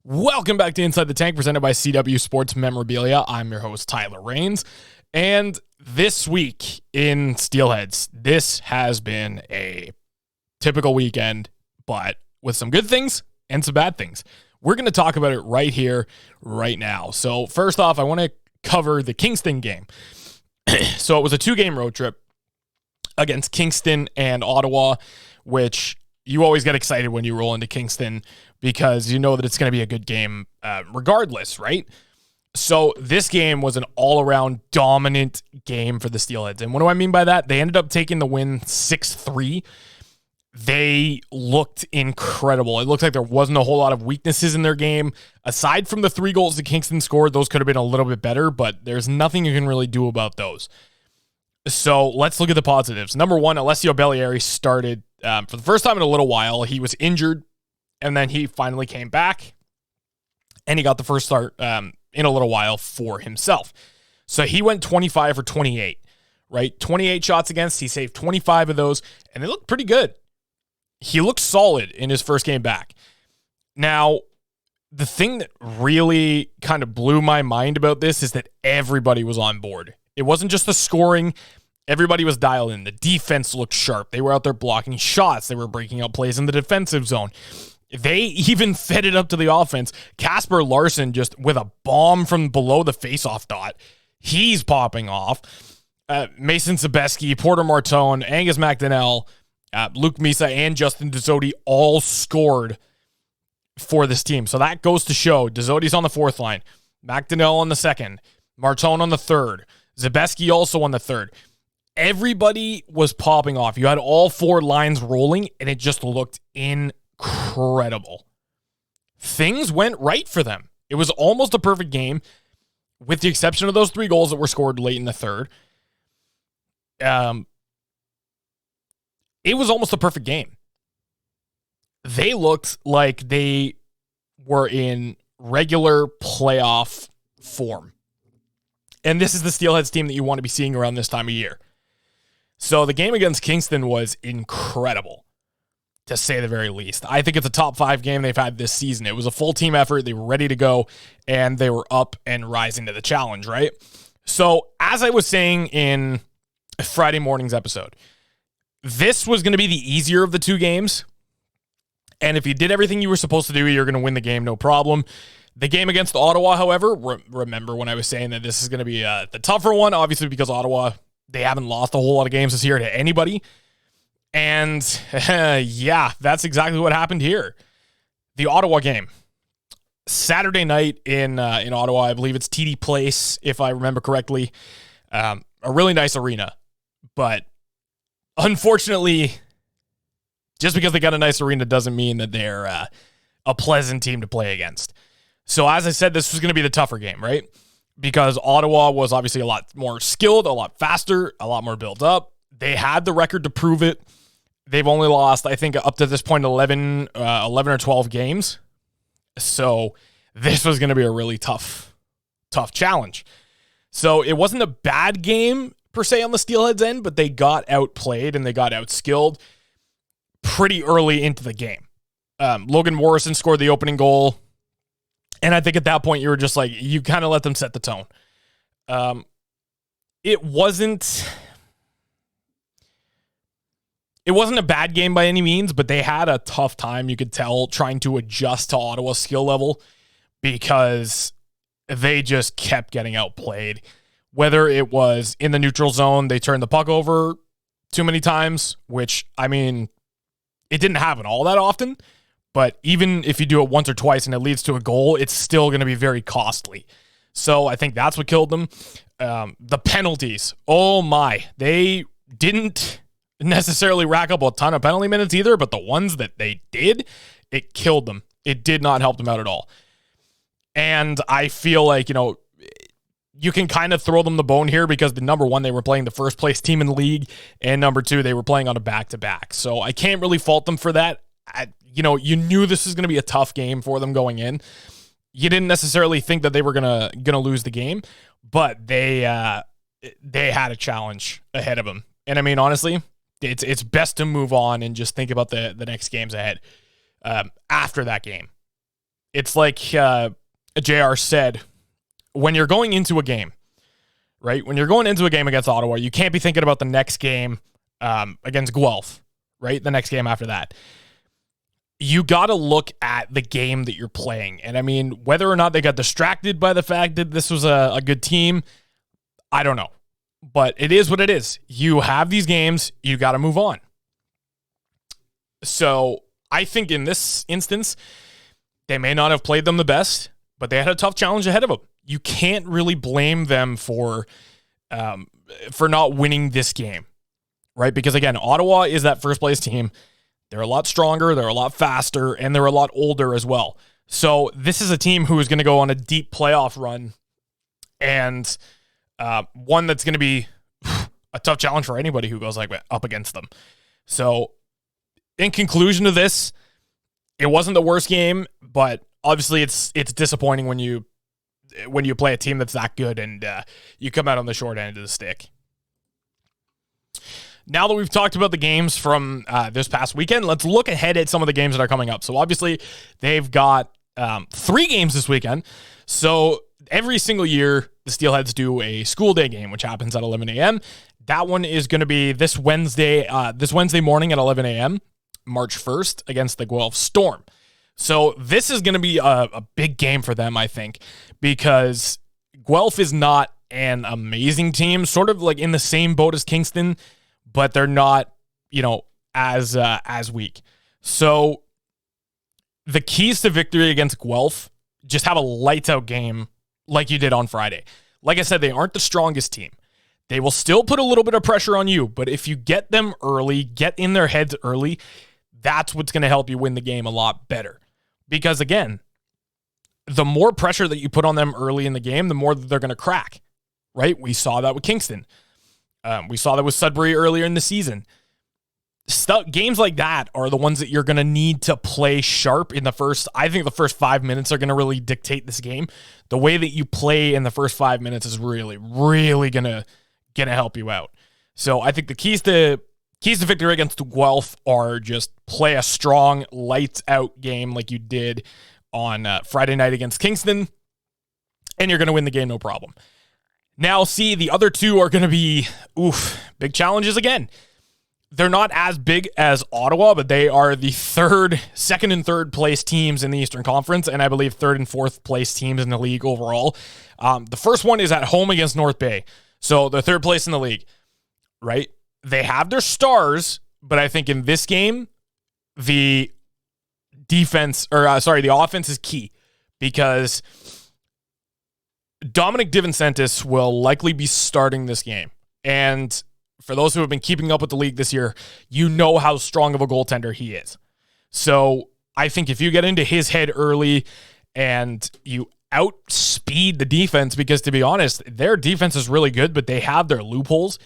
Welcome back to Inside the Tank, presented by CW Sports Memorabilia. I'm your host, Tyler Rains. And this week in Steelheads, this has been a typical weekend, but with some good things and some bad things. We're going to talk about it right here, right now. So first off, I want to cover the Kingston game. So it was a 2-game road trip against Kingston and Ottawa, which you always get excited when you roll into Kingston because you know that it's going to be a good game regardless, right? So this game was an all-around dominant game for the Steelheads. And what do I mean by that? They ended up taking the win 6-3. They looked incredible. It looked like there wasn't a whole lot of weaknesses in their game. Aside from the 3 goals that Kingston scored, those could have been a little bit better, but there's nothing you can really do about those. So let's look at the positives. Number one, Alessio Bellieri started for the first time in a little while. He was injured, and then he finally came back, and he got the first start in a little while for himself. So he went 25 for 28, right? 28 shots against. He saved 25 of those, and they looked pretty good. He looked solid in his first game back. Now, the thing that really kind of blew my mind about this is that everybody was on board. It wasn't just the scoring. Everybody was dialed in. The defense looked sharp. They were out there blocking shots. They were breaking up plays in the defensive zone. They even fed it up to the offense. Kasper Larson just with a bomb from below the faceoff dot. He's popping off. Mason Zabeski, Porter Martone, Angus McDonnell, Luke Misa, and Justin Dezoti all scored for this team. So that goes to show Dezoti's on the fourth line, McDonnell on the second, Martone on the third, Zabeski also on the third. Everybody was popping off. You had all 4 lines rolling, and it just looked incredible. Things went right for them. It was almost a perfect game, with the exception of those 3 goals that were scored late in the third. It was almost a perfect game. They looked like they were in regular playoff form. And this is the Steelheads team that you want to be seeing around this time of year. So the game against Kingston was incredible, to say the very least. I think it's a top 5 game they've had this season. It was a full team effort. They were ready to go, and they were up and rising to the challenge, right? So as I was saying in Friday morning's episode, this was going to be the easier of the 2 games. And if you did everything you were supposed to do, you're going to win the game, no problem. The game against Ottawa, however, remember when I was saying that this is going to be the tougher one, obviously because Ottawa, they haven't lost a whole lot of games this year to anybody. And yeah, that's exactly what happened here. The Ottawa game. Saturday night in Ottawa, I believe it's TD Place, if I remember correctly. A really nice arena. But unfortunately, just because they got a nice arena doesn't mean that they're a pleasant team to play against. So as I said, this was going to be the tougher game, right? Because Ottawa was obviously a lot more skilled, a lot faster, a lot more built up. They had the record to prove it. They've only lost, I think, up to this point, 11 or 12 games. So this was going to be a really tough challenge. So it wasn't a bad game, per se, on the Steelheads end, but they got outplayed and they got outskilled pretty early into the game. Logan Morrison scored the opening goal. And I think at that point, you were just like, you kind of let them set the tone. It wasn't a bad game by any means, but they had a tough time, you could tell, trying to adjust to Ottawa's skill level because they just kept getting outplayed. Whether it was in the neutral zone, they turned the puck over too many times, which, I mean, it didn't happen all that often. But even if you do it once or twice and it leads to a goal, it's still going to be very costly. So I think that's what killed them. The penalties, oh my. They didn't necessarily rack up a ton of penalty minutes either, but the ones that they did, it killed them. It did not help them out at all. And I feel like, you can kind of throw them the bone here because number one, they were playing the first place team in the league, and number 2, they were playing on a back-to-back. So I can't really fault them for that. You knew this was going to be a tough game for them going in. You didn't necessarily think that they were gonna lose the game, but they had a challenge ahead of them. And I mean, honestly, it's best to move on and just think about the next games ahead after that game. it's like JR said, when you're going into a game, right? When you're going into a game against Ottawa, you can't be thinking about the next game against Guelph, right? The next game after that. You got to look at the game that you're playing. And I mean, whether or not they got distracted by the fact that this was a good team, I don't know. But it is what it is. You have these games, you got to move on. So I think in this instance, they may not have played them the best, but they had a tough challenge ahead of them. You can't really blame them for not winning this game, right? Because again, Ottawa is that first place team. They're a lot stronger, they're a lot faster, and they're a lot older as well. So this is a team who is going to go on a deep playoff run, and one that's going to be a tough challenge for anybody who goes like up against them. So in conclusion to this, it wasn't the worst game, but obviously it's disappointing when you play a team that's that good and you come out on the short end of the stick. Now that we've talked about the games from this past weekend, let's look ahead at some of the games that are coming up. So obviously, they've got 3 games this weekend. So every single year, the Steelheads do a school day game, which happens at 11 a.m. That one is going to be this Wednesday morning at 11 a.m., March 1st, against the Guelph Storm. So this is going to be a big game for them, I think, because Guelph is not an amazing team, sort of like in the same boat as Kingston, but they're not, as weak. So the keys to victory against Guelph, just have a lights out game like you did on Friday. Like I said, they aren't the strongest team. They will still put a little bit of pressure on you, but if you get them early, get in their heads early, that's what's going to help you win the game a lot better. Because again, the more pressure that you put on them early in the game, the more that they're going to crack, right? We saw that with Kingston. We saw that with Sudbury earlier in the season. Games like that are the ones that you're going to need to play sharp in the first. I think the first 5 minutes are going to really dictate this game. The way that you play in the first 5 minutes is really, really going to help you out. So I think the keys to victory against Guelph are just play a strong, lights out game like you did on Friday night against Kingston, and you're going to win the game no problem. Now, see, the other two are going to be, big challenges again. They're not as big as Ottawa, but they are the second and third place teams in the Eastern Conference, and I believe third and fourth place teams in the league overall. The first one is at home against North Bay, so they're third place in the league, right? They have their stars, but I think in this game, the offense is key because Dominic DiVincentis will likely be starting this game. And for those who have been keeping up with the league this year, you know how strong of a goaltender he is. So I think if you get into his head early and you outspeed the defense, because to be honest, their defense is really good, but they have their loopholes.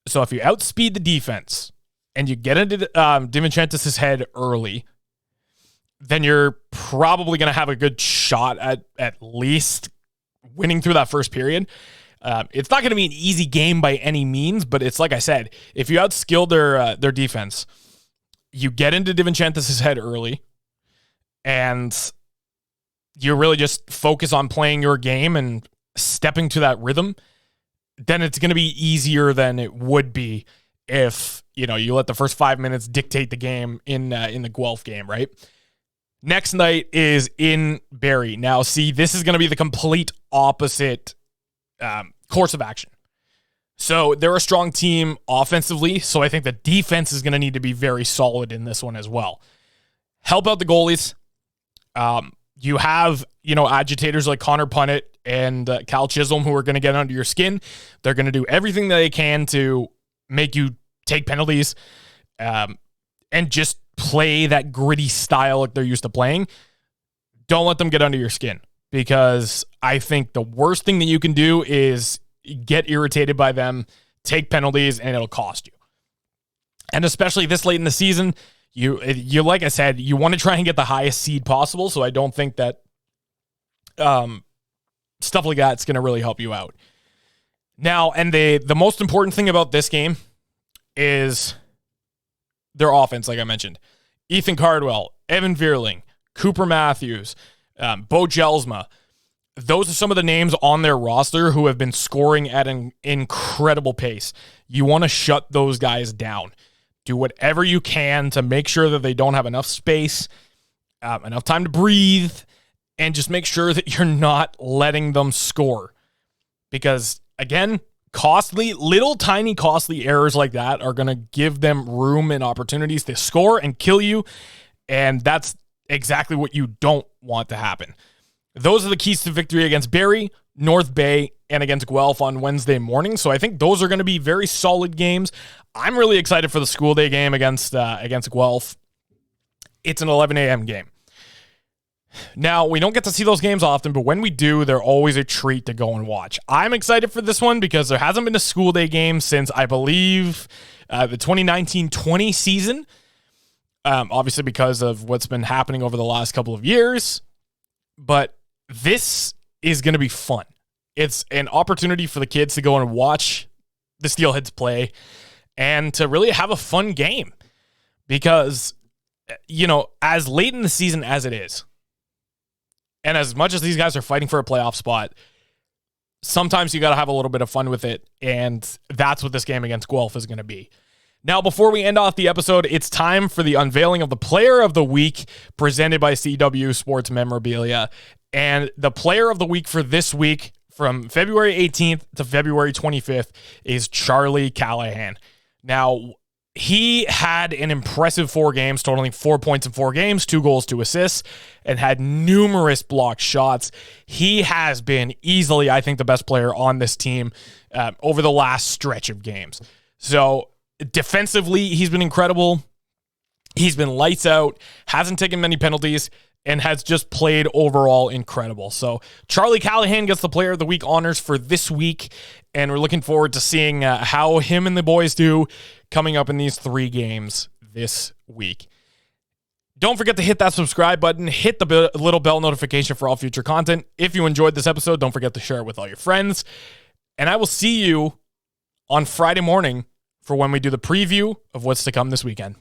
So if you outspeed the defense and you get into DiVincentis' head early, then you're probably going to have a good shot at least winning through that first period. It's not going to be an easy game by any means, but it's like I said, if you outskill their defense, you get into DiVincentis' head early, and you really just focus on playing your game and stepping to that rhythm, then it's going to be easier than it would be if you let the first 5 minutes dictate the game in the Guelph game, right? Next night is in Barrie. Now, see, this is going to be the complete opposite course of action. So they're a strong team offensively, so I think the defense is going to need to be very solid in this one as well. Help out the goalies. You have, agitators like Connor Punnett and Cal Chisholm who are going to get under your skin. They're going to do everything that they can to make you take penalties and just play that gritty style like they're used to playing. Don't let them get under your skin, because I think the worst thing that you can do is get irritated by them, take penalties, and it'll cost you. And especially this late in the season, you like I said, you want to try and get the highest seed possible, so I don't think that stuff like that's going to really help you out. Now, and the most important thing about this game is their offense, like I mentioned. Ethan Cardwell, Evan Vierling, Cooper Matthews, Bo Jelsma. Those are some of the names on their roster who have been scoring at an incredible pace. You want to shut those guys down. Do whatever you can to make sure that they don't have enough space, enough time to breathe, and just make sure that you're not letting them score. Because, again, tiny costly errors like that are going to give them room and opportunities to score and kill you, and that's exactly what you don't want to happen. Those are the keys to victory against Barrie, North Bay, and against Guelph on Wednesday morning. So I think those are going to be very solid games. I'm really excited for the school day game against Guelph. It's an 11 a.m. game. Now, we don't get to see those games often, but when we do, they're always a treat to go and watch. I'm excited for this one because there hasn't been a school day game since, I believe, the 2019-20 season. Obviously because of what's been happening over the last couple of years. But this is going to be fun. It's an opportunity for the kids to go and watch the Steelheads play and to really have a fun game. Because, as late in the season as it is, and as much as these guys are fighting for a playoff spot, sometimes you got to have a little bit of fun with it, and that's what this game against Guelph is going to be. Now, before we end off the episode, it's time for the unveiling of the Player of the Week presented by CW Sports Memorabilia. And the Player of the Week for this week, from February 18th to February 25th, is Charlie Callahan. Now, he had an impressive 4 games, totaling 4 points in 4 games, 2 goals, 2 assists, and had numerous blocked shots. He has been easily, I think, the best player on this team over the last stretch of games. So, defensively, he's been incredible. He's been lights out, hasn't taken many penalties, and has just played overall incredible. So Charlie Callahan gets the Player of the Week honors for this week, and we're looking forward to seeing how him and the boys do coming up in these 3 games this week. Don't forget to hit that subscribe button, hit the little bell notification for all future content. If you enjoyed this episode, don't forget to share it with all your friends. And I will see you on Friday morning for when we do the preview of what's to come this weekend.